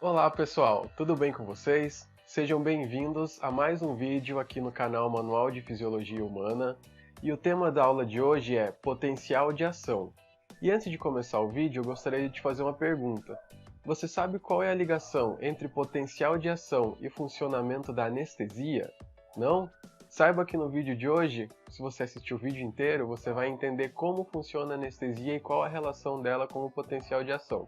Olá pessoal, tudo bem com vocês? Sejam bem-vindos a mais um vídeo aqui no canal Manual de Fisiologia Humana e o tema da aula de hoje é potencial de ação. E antes de começar o vídeo, eu gostaria de te fazer uma pergunta. Você sabe qual é a ligação entre potencial de ação e funcionamento da anestesia? Não? Saiba que no vídeo de hoje, se você assistir o vídeo inteiro, você vai entender como funciona a anestesia e qual a relação dela com o potencial de ação.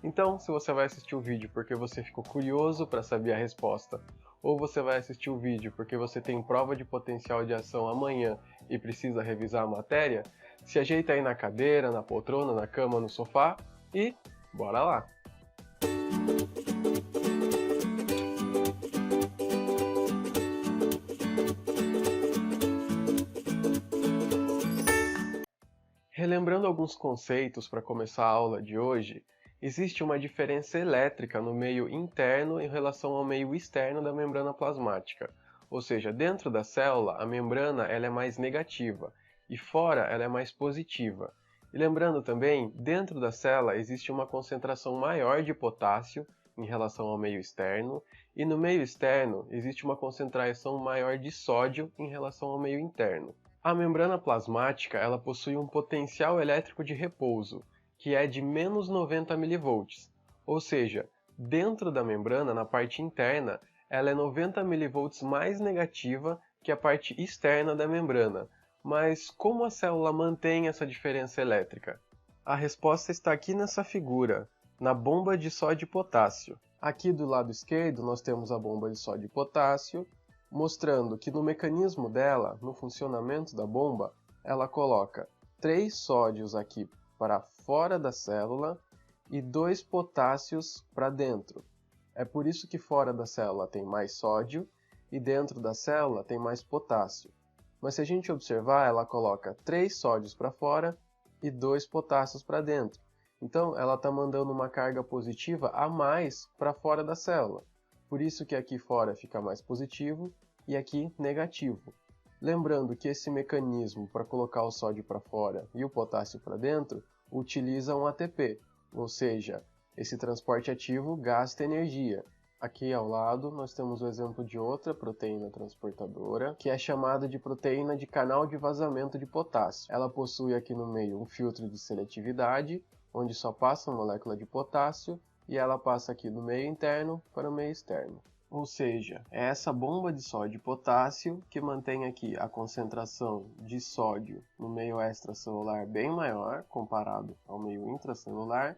Então, se você vai assistir o vídeo porque você ficou curioso para saber a resposta, ou você vai assistir o vídeo porque você tem prova de potencial de ação amanhã e precisa revisar a matéria, se ajeita aí na cadeira, na poltrona, na cama, no sofá e bora lá! Relembrando alguns conceitos para começar a aula de hoje, existe uma diferença elétrica no meio interno em relação ao meio externo da membrana plasmática. Ou seja, dentro da célula, a membrana ela é mais negativa e fora ela é mais positiva. E lembrando também, dentro da célula existe uma concentração maior de potássio em relação ao meio externo, e no meio externo existe uma concentração maior de sódio em relação ao meio interno. A membrana plasmática ela possui um potencial elétrico de repouso, que é de menos 90 mV, ou seja, dentro da membrana, na parte interna, ela é 90 mV mais negativa que a parte externa da membrana. Mas como a célula mantém essa diferença elétrica? A resposta está aqui nessa figura, na bomba de sódio e potássio. Aqui do lado esquerdo nós temos a bomba de sódio e potássio, mostrando que no mecanismo dela, no funcionamento da bomba, ela coloca 3 sódios aqui para fora da célula e 2 potássios para dentro. É por isso que fora da célula tem mais sódio e dentro da célula tem mais potássio. Mas se a gente observar, ela coloca 3 sódios para fora e 2 potássios para dentro. Então ela está mandando uma carga positiva a mais para fora da célula. Por isso que aqui fora fica mais positivo e aqui negativo. Lembrando que esse mecanismo para colocar o sódio para fora e o potássio para dentro utiliza um ATP, ou seja, esse transporte ativo gasta energia. Aqui ao lado nós temos o exemplo de outra proteína transportadora, que é chamada de proteína de canal de vazamento de potássio. Ela possui aqui no meio um filtro de seletividade, onde só passa a molécula de potássio, e ela passa aqui do meio interno para o meio externo. Ou seja, é essa bomba de sódio e potássio que mantém aqui a concentração de sódio no meio extracelular bem maior comparado ao meio intracelular,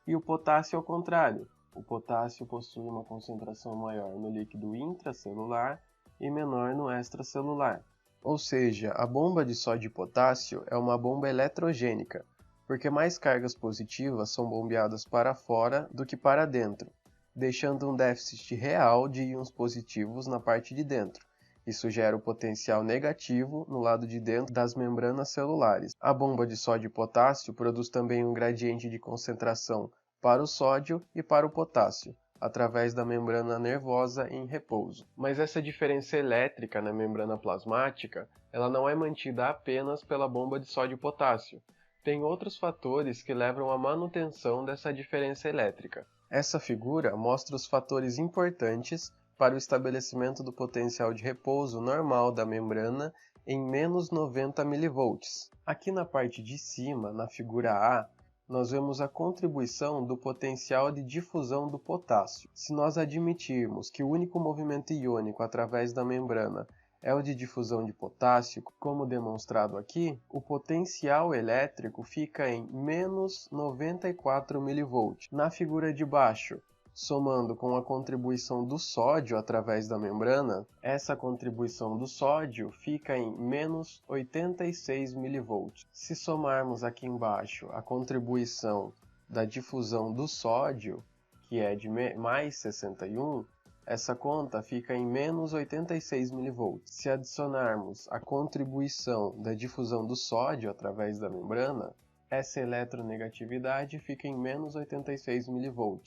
e o potássio ao contrário. O potássio possui uma concentração maior no líquido intracelular e menor no extracelular. Ou seja, a bomba de sódio e potássio é uma bomba eletrogênica, porque mais cargas positivas são bombeadas para fora do que para dentro, deixando um déficit real de íons positivos na parte de dentro. Isso gera o potencial negativo no lado de dentro das membranas celulares. A bomba de sódio e potássio produz também um gradiente de concentração para o sódio e para o potássio, através da membrana nervosa em repouso. Mas essa diferença elétrica na membrana plasmática, ela não é mantida apenas pela bomba de sódio e potássio. Tem outros fatores que levam à manutenção dessa diferença elétrica. Essa figura mostra os fatores importantes para o estabelecimento do potencial de repouso normal da membrana em menos 90 mV. Aqui na parte de cima, na figura A, nós vemos a contribuição do potencial de difusão do potássio. Se nós admitirmos que o único movimento iônico através da membrana é o de difusão de potássio, como demonstrado aqui, o potencial elétrico fica em menos 94 mV. Na figura de baixo, somando com a contribuição do sódio através da membrana, essa contribuição do sódio fica em menos 86 mV. Se somarmos aqui embaixo a contribuição da difusão do sódio, que é de mais 61, essa conta fica em menos 86 mV. Se adicionarmos a contribuição da difusão do sódio através da membrana, essa eletronegatividade fica em menos 86 mV.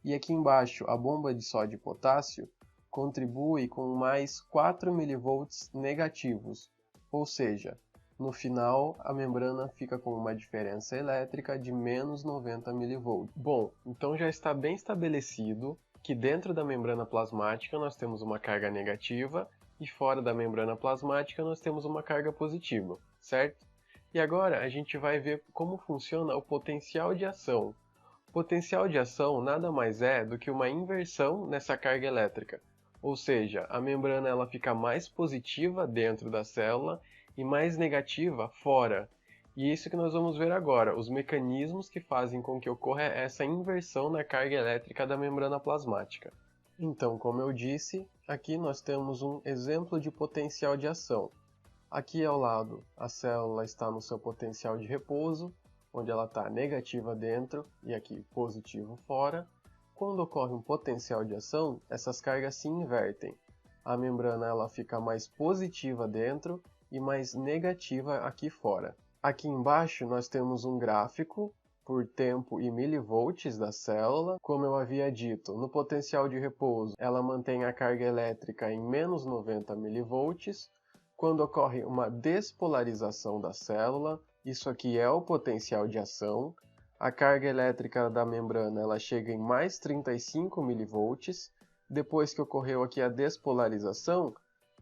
E aqui embaixo, a bomba de sódio e potássio contribui com mais 4 mV negativos, ou seja, No final, a membrana fica com uma diferença elétrica de menos 90 mV. Bom, então já está bem estabelecido que dentro da membrana plasmática nós temos uma carga negativa e fora da membrana plasmática nós temos uma carga positiva, certo? E agora a gente vai ver como funciona o potencial de ação. O potencial de ação nada mais é do que uma inversão nessa carga elétrica, ou seja, a membrana ela fica mais positiva dentro da célula e mais negativa fora. E é isso que nós vamos ver agora, os mecanismos que fazem com que ocorra essa inversão na carga elétrica da membrana plasmática. Então, como eu disse, aqui nós temos um exemplo de potencial de ação. Aqui ao lado, a célula está no seu potencial de repouso, onde ela está negativa dentro e aqui positivo fora. Quando ocorre um potencial de ação, essas cargas se invertem. A membrana ela fica mais positiva dentro e mais negativa aqui fora. Aqui embaixo nós temos um gráfico por tempo e milivolts da célula. Como eu havia dito, no potencial de repouso ela mantém a carga elétrica em menos 90 milivolts. Quando ocorre uma despolarização da célula, isso aqui é o potencial de ação. A carga elétrica da membrana ela chega em mais 35 milivolts. Depois que ocorreu aqui a despolarização,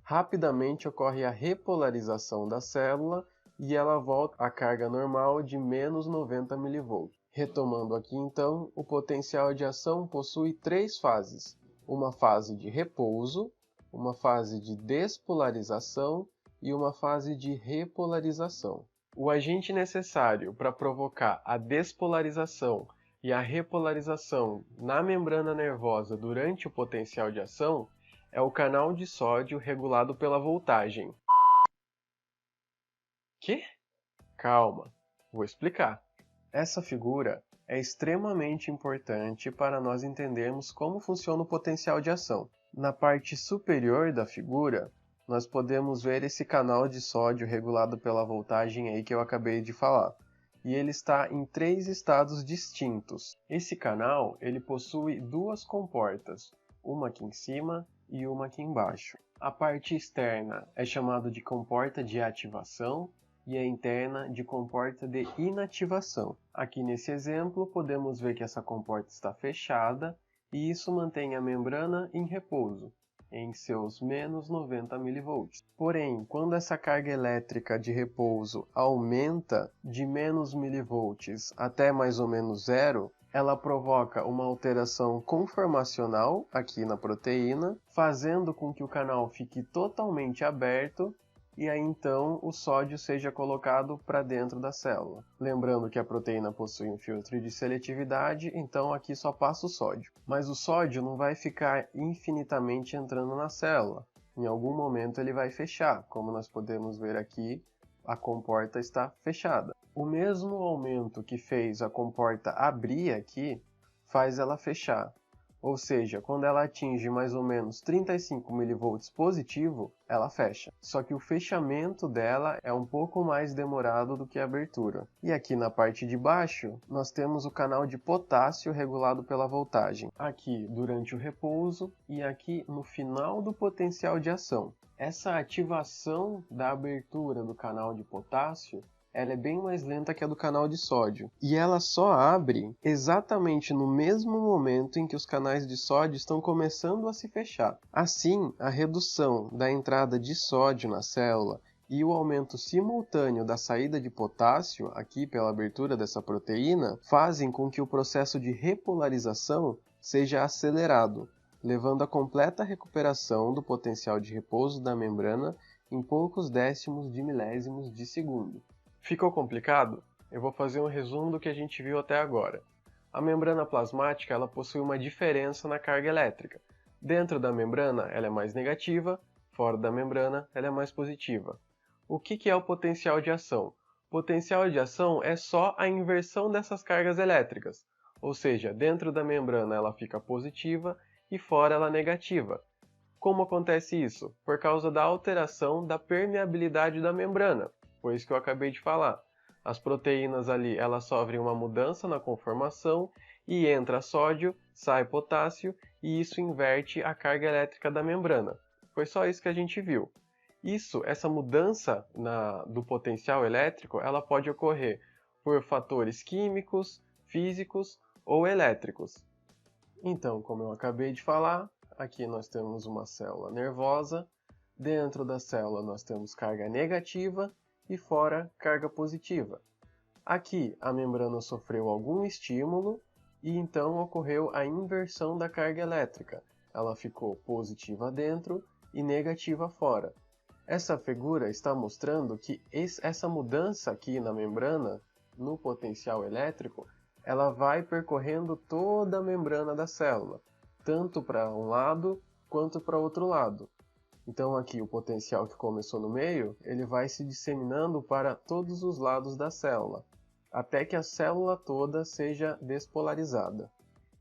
rapidamente ocorre a repolarização da célula e ela volta à carga normal de menos 90 mV. Retomando aqui então, o potencial de ação possui três fases. Uma fase de repouso, uma fase de despolarização e uma fase de repolarização. O agente necessário para provocar a despolarização e a repolarização na membrana nervosa durante o potencial de ação é o canal de sódio regulado pela voltagem. Quê? Calma, vou explicar. Essa figura é extremamente importante para nós entendermos como funciona o potencial de ação. Na parte superior da figura, nós podemos ver esse canal de sódio regulado pela voltagem aí que eu acabei de falar. E ele está em três estados distintos. Esse canal ele possui duas comportas, uma aqui em cima e uma aqui embaixo. A parte externa é chamada de comporta de ativação e a interna de comporta de inativação. Aqui nesse exemplo podemos ver que essa comporta está fechada e isso mantém a membrana em repouso, em seus menos 90 mV. Porém, quando essa carga elétrica de repouso aumenta de menos milivolts até mais ou menos zero, ela provoca uma alteração conformacional aqui na proteína, fazendo com que o canal fique totalmente aberto e aí então o sódio seja colocado para dentro da célula. Lembrando que a proteína possui um filtro de seletividade, então aqui só passa o sódio. Mas o sódio não vai ficar infinitamente entrando na célula. Em algum momento ele vai fechar, como nós podemos ver aqui, a comporta está fechada. O mesmo aumento que fez a comporta abrir aqui, faz ela fechar. Ou seja, quando ela atinge mais ou menos 35 mV positivo, ela fecha. Só que o fechamento dela é um pouco mais demorado do que a abertura. E aqui na parte de baixo, nós temos o canal de potássio regulado pela voltagem. Aqui durante o repouso e aqui no final do potencial de ação. Essa ativação da abertura do canal de potássio ela é bem mais lenta que a do canal de sódio. E ela só abre exatamente no mesmo momento em que os canais de sódio estão começando a se fechar. Assim, a redução da entrada de sódio na célula e o aumento simultâneo da saída de potássio, aqui pela abertura dessa proteína, fazem com que o processo de repolarização seja acelerado, levando à completa recuperação do potencial de repouso da membrana em poucos décimos de milésimos de segundo. Ficou complicado? Eu vou fazer um resumo do que a gente viu até agora. A membrana plasmática ela possui uma diferença na carga elétrica. Dentro da membrana ela é mais negativa, fora da membrana ela é mais positiva. O que é o potencial de ação? O potencial de ação é só a inversão dessas cargas elétricas, ou seja, dentro da membrana ela fica positiva e fora ela negativa. Como acontece isso? Por causa da alteração da permeabilidade da membrana. Foi isso que eu acabei de falar. As proteínas ali elas sofrem uma mudança na conformação e entra sódio, sai potássio e isso inverte a carga elétrica da membrana. Foi só isso que a gente viu. Essa mudança do potencial elétrico, ela pode ocorrer por fatores químicos, físicos ou elétricos. Então, como eu acabei de falar, aqui nós temos uma célula nervosa, dentro da célula nós temos carga negativa e fora carga positiva. Aqui a membrana sofreu algum estímulo e então ocorreu a inversão da carga elétrica. Ela ficou positiva dentro e negativa fora. Essa figura está mostrando que essa mudança aqui na membrana, no potencial elétrico, ela vai percorrendo toda a membrana da célula, tanto para um lado quanto para outro lado. Então aqui o potencial que começou no meio, ele vai se disseminando para todos os lados da célula, até que a célula toda seja despolarizada.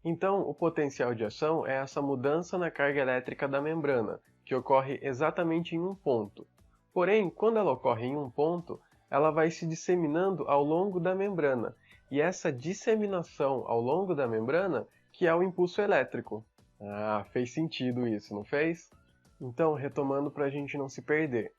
Então o potencial de ação é essa mudança na carga elétrica da membrana, que ocorre exatamente em um ponto. Porém, quando ela ocorre em um ponto, ela vai se disseminando ao longo da membrana, e essa disseminação ao longo da membrana que é o impulso elétrico. Ah, fez sentido isso, não fez? Então, retomando para a gente não se perder.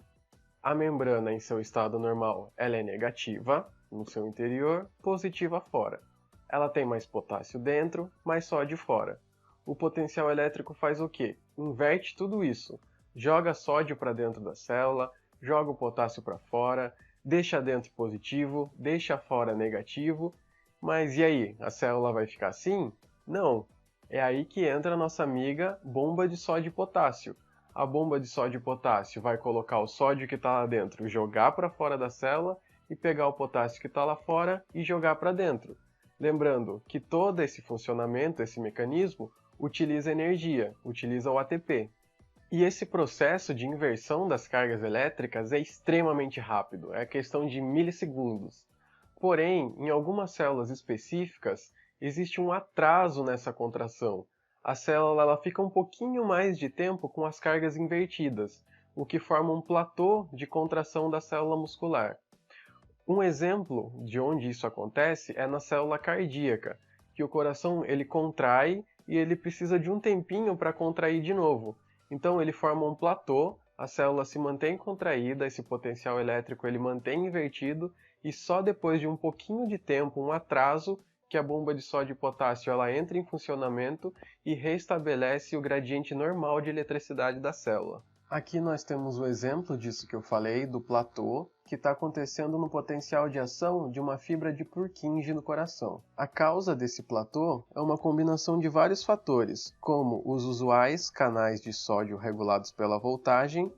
A membrana em seu estado normal ela é negativa no seu interior, positiva fora. Ela tem mais potássio dentro, mais sódio fora. O potencial elétrico faz o quê? Inverte tudo isso. Joga sódio para dentro da célula, joga o potássio para fora, deixa dentro positivo, deixa fora negativo. Mas e aí? A célula vai ficar assim? Não. É aí que entra a nossa amiga bomba de sódio e potássio. A bomba de sódio e potássio vai colocar o sódio que está lá dentro, jogar para fora da célula e pegar o potássio que está lá fora e jogar para dentro. Lembrando que todo esse funcionamento, esse mecanismo, utiliza energia, utiliza o ATP. E esse processo de inversão das cargas elétricas é extremamente rápido, é questão de milissegundos. Porém, em algumas células específicas, existe um atraso nessa contração. A célula ela fica um pouquinho mais de tempo com as cargas invertidas, o que forma um platô de contração da célula muscular. Um exemplo de onde isso acontece é na célula cardíaca, que o coração ele contrai e ele precisa de um tempinho para contrair de novo. Então ele forma um platô, a célula se mantém contraída, esse potencial elétrico ele mantém invertido e só depois de um pouquinho de tempo, um atraso, que a bomba de sódio e potássio ela entra em funcionamento e restabelece o gradiente normal de eletricidade da célula. Aqui nós temos o exemplo disso que eu falei, do platô, que está acontecendo no potencial de ação de uma fibra de Purkinje no coração. A causa desse platô é uma combinação de vários fatores, como os usuais canais de sódio regulados pela voltagem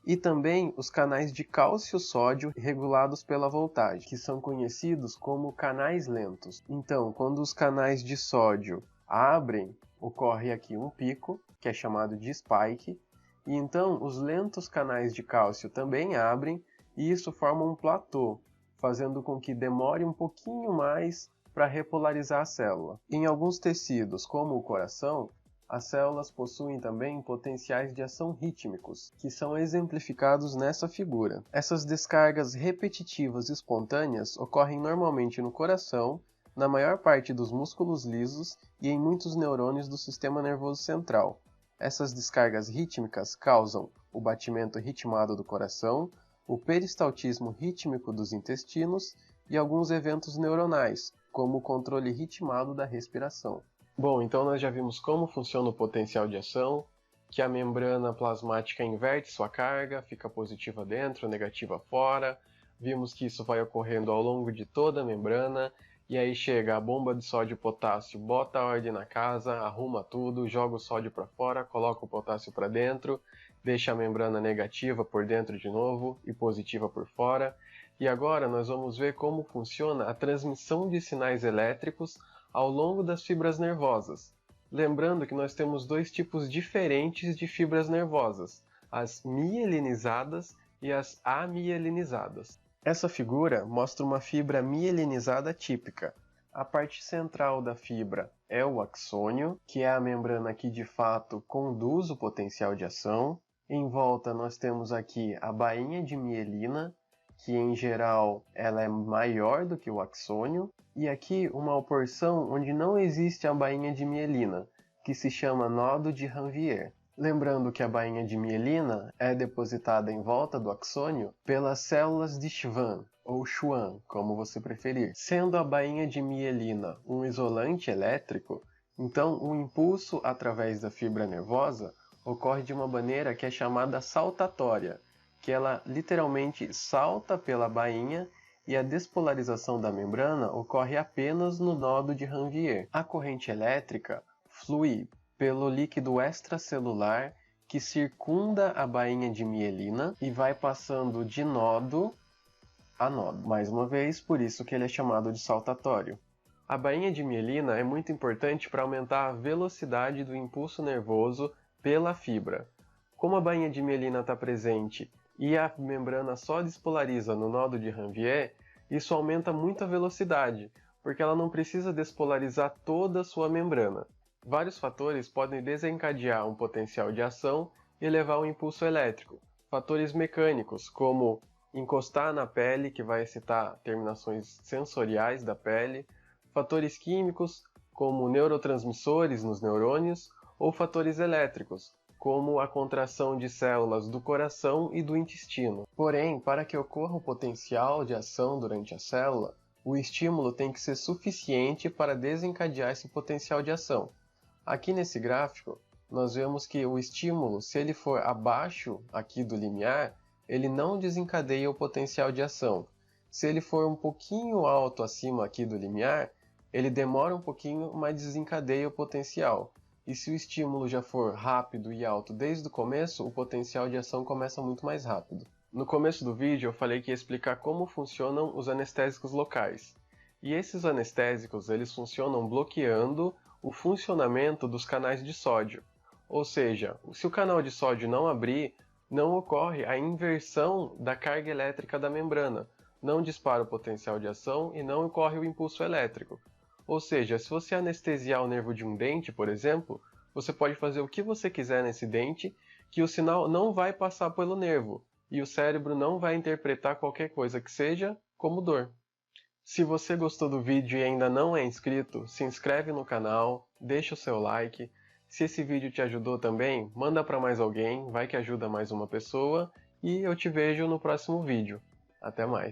e também os canais de cálcio-sódio regulados pela voltagem, que são conhecidos como canais lentos. Então, quando os canais de sódio abrem, ocorre aqui um pico, que é chamado de spike, e então os lentos canais de cálcio também abrem, e isso forma um platô, fazendo com que demore um pouquinho mais para repolarizar a célula. Em alguns tecidos, como o coração, as células possuem também potenciais de ação rítmicos, que são exemplificados nessa figura. Essas descargas repetitivas e espontâneas ocorrem normalmente no coração, na maior parte dos músculos lisos e em muitos neurônios do sistema nervoso central. Essas descargas rítmicas causam o batimento ritmado do coração, o peristaltismo rítmico dos intestinos e alguns eventos neuronais, como o controle ritmado da respiração. Bom, então nós já vimos como funciona o potencial de ação, que a membrana plasmática inverte sua carga, fica positiva dentro, negativa fora. Vimos que isso vai ocorrendo ao longo de toda a membrana, e aí chega a bomba de sódio e potássio, bota a ordem na casa, arruma tudo, joga o sódio para fora, coloca o potássio para dentro, deixa a membrana negativa por dentro de novo e positiva por fora. E agora nós vamos ver como funciona a transmissão de sinais elétricos ao longo das fibras nervosas. Lembrando que nós temos dois tipos diferentes de fibras nervosas, as mielinizadas e as amielinizadas. Essa figura mostra uma fibra mielinizada típica. A parte central da fibra é o axônio, que é a membrana que de fato conduz o potencial de ação. Em volta nós temos aqui a bainha de mielina, que em geral ela é maior do que o axônio, e aqui uma porção onde não existe a bainha de mielina, que se chama nodo de Ranvier. Lembrando que a bainha de mielina é depositada em volta do axônio pelas células de Schwann, ou Schwann, como você preferir. Sendo a bainha de mielina um isolante elétrico, então o impulso através da fibra nervosa ocorre de uma maneira que é chamada saltatória, que ela literalmente salta pela bainha e a despolarização da membrana ocorre apenas no nodo de Ranvier. A corrente elétrica flui pelo líquido extracelular que circunda a bainha de mielina e vai passando de nodo a nodo. Mais uma vez, por isso que ele é chamado de saltatório. A bainha de mielina é muito importante para aumentar a velocidade do impulso nervoso pela fibra. Como a bainha de mielina está presente e a membrana só despolariza no nodo de Ranvier, isso aumenta muito a velocidade, porque ela não precisa despolarizar toda a sua membrana. Vários fatores podem desencadear um potencial de ação e levar ao impulso elétrico. Fatores mecânicos, como encostar na pele, que vai excitar terminações sensoriais da pele, fatores químicos, como neurotransmissores nos neurônios, ou fatores elétricos, como a contração de células do coração e do intestino. Porém, para que ocorra o potencial de ação durante a célula, o estímulo tem que ser suficiente para desencadear esse potencial de ação. Aqui nesse gráfico, nós vemos que o estímulo, se ele for abaixo aqui do limiar, ele não desencadeia o potencial de ação. Se ele for um pouquinho alto acima aqui do limiar, ele demora um pouquinho, mas desencadeia o potencial. E se o estímulo já for rápido e alto desde o começo, o potencial de ação começa muito mais rápido. No começo do vídeo eu falei que ia explicar como funcionam os anestésicos locais. E esses anestésicos, eles funcionam bloqueando o funcionamento dos canais de sódio. Ou seja, se o canal de sódio não abrir, não ocorre a inversão da carga elétrica da membrana, não dispara o potencial de ação e não ocorre o impulso elétrico. Ou seja, se você anestesiar o nervo de um dente, por exemplo, você pode fazer o que você quiser nesse dente, que o sinal não vai passar pelo nervo, e o cérebro não vai interpretar qualquer coisa que seja como dor. Se você gostou do vídeo e ainda não é inscrito, se inscreve no canal, deixa o seu like. Se esse vídeo te ajudou também, manda para mais alguém, vai que ajuda mais uma pessoa, e eu te vejo no próximo vídeo. Até mais!